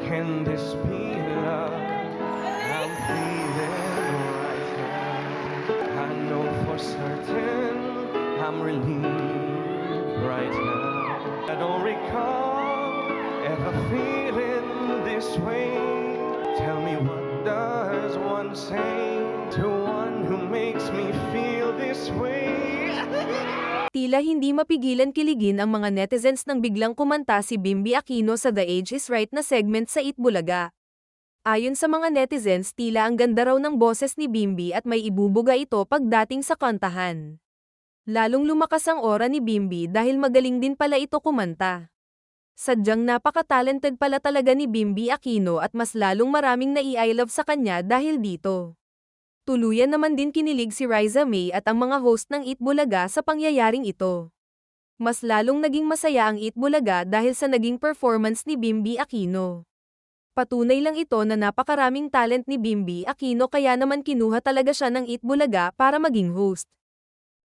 Can this be love I'm feeling right now? I know for certain I'm relieved right now. I don't recall ever feeling this way. Tell me, what does one say to one who makes me feel this way? Tila hindi mapigilan kiligin ang mga netizens nang biglang kumanta si Bimby Aquino sa The Age is Right na segment sa Itbulaga. Ayon sa mga netizens, tila ang ganda raw ng boses ni Bimby at may ibubuga ito pagdating sa kantahan. Lalong lumakas ang aura ni Bimby dahil magaling din pala ito kumanta. Sadyang napaka-talented pala talaga ni Bimby Aquino at mas lalong maraming nai-I love sa kanya dahil dito. Tuluyan naman din kinilig si Riza May at ang mga host ng Itbulaga sa pangyayaring ito. Mas lalong naging masaya ang Itbulaga dahil sa naging performance ni Bimby Aquino. Patunay lang ito na napakaraming talent ni Bimby Aquino kaya naman kinuha talaga siya ng Itbulaga para maging host.